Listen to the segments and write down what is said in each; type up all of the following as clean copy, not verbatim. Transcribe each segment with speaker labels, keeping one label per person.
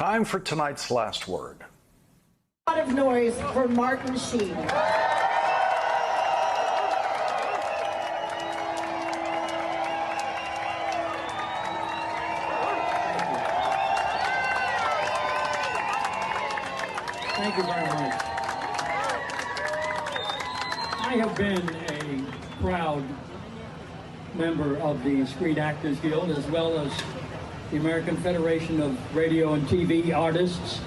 Speaker 1: Time for tonight's last word.
Speaker 2: A lot of noise for Martin Sheen.
Speaker 3: Thank you very much. I have been a proud member of the Screen Actors Guild, as well as the American Federation of Radio and TV Artists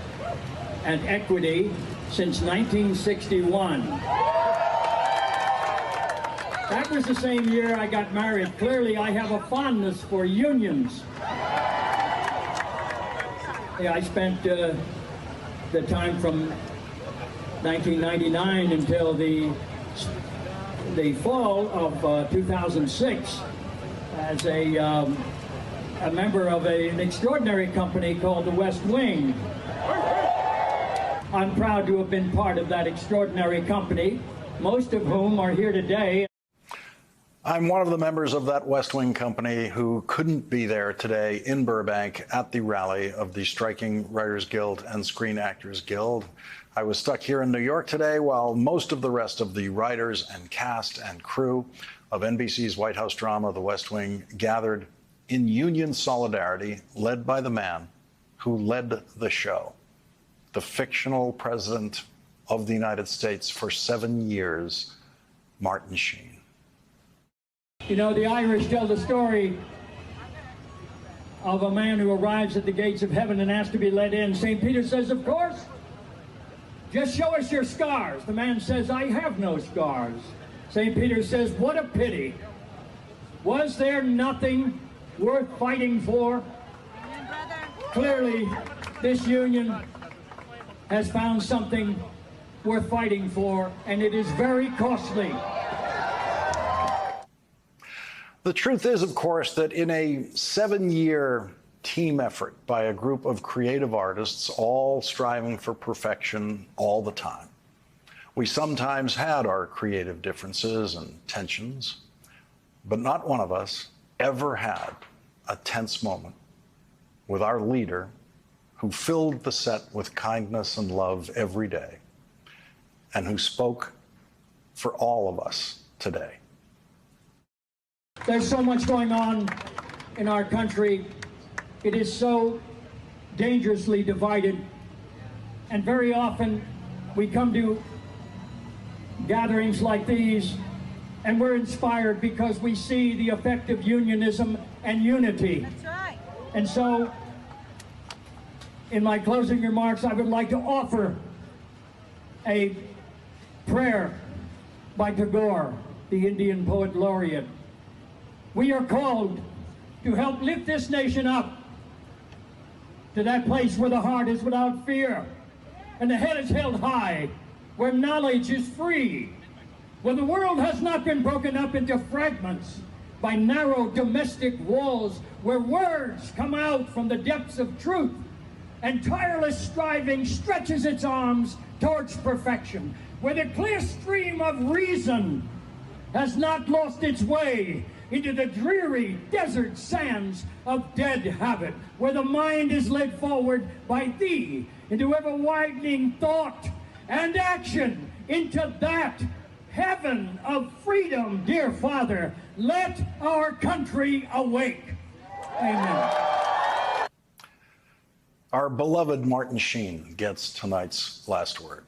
Speaker 3: and Equity, since 1961. That was the same year I got married. Clearly, I have a fondness for unions. Yeah, I spent the time from 1999 until the fall of 2006 as a member of an extraordinary company called the West Wing. I'm proud to have been part of that extraordinary company, most of whom are here today.
Speaker 1: I'm one of the members of that West Wing company who couldn't be there today in Burbank at the rally of the striking Writers Guild and Screen Actors Guild. I was stuck here in New York today while most of the rest of the writers and cast and crew of NBC's White House drama, The West Wing, gathered in union solidarity, led by the man who led the show, the fictional president of the United States for 7 years, Martin Sheen.
Speaker 3: You know, the Irish tell the story of a man who arrives at the gates of heaven and asks to be let in. St. Peter says, of course, just show us your scars. The man says, I have no scars. St. Peter says, what a pity. Was there nothing worth fighting for? Clearly, this union has found something worth fighting for, and it is very costly.
Speaker 1: The truth is, of course, that in a 7-year team effort by a group of creative artists, all striving for perfection all the time, we sometimes had our creative differences and tensions, but not one of us ever had a tense moment with our leader, who filled the set with kindness and love every day, and who spoke for all of us today.
Speaker 3: There's so much going on in our country. It is so dangerously divided. And very often we come to gatherings like these and we're inspired because we see the effect of unionism and unity. That's right. And so, in my closing remarks, I would like to offer a prayer by Tagore, the Indian poet laureate. We are called to help lift this nation up to that place where the heart is without fear and the head is held high, where knowledge is free, where the world has not been broken up into fragments by narrow domestic walls, where words come out from the depths of truth and tireless striving stretches its arms towards perfection, where the clear stream of reason has not lost its way into the dreary desert sands of dead habit, where the mind is led forward by thee into ever-widening thought and action into that heaven of freedom. Dear Father, let our country awake. Amen.
Speaker 1: Our beloved Martin Sheen gets tonight's last word.